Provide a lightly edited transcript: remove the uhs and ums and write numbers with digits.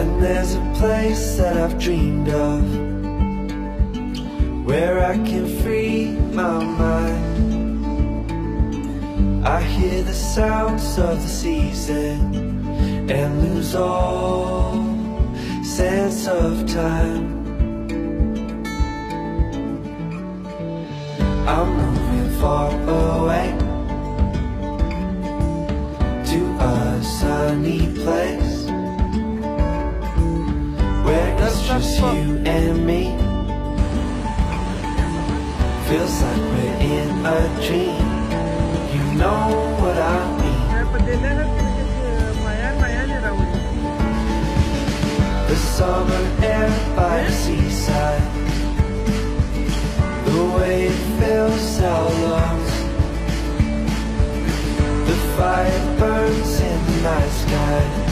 And there's a place that I've dreamed of, where I can free my mind. I hear the sounds of the season and lose all sense of time. I'm moving far away to a sunny place where it's just you and me. Feels like we're in a dream. You know what I mean. The summer air by the seaside, the way it fills our lungs, the fire burns in the night sky.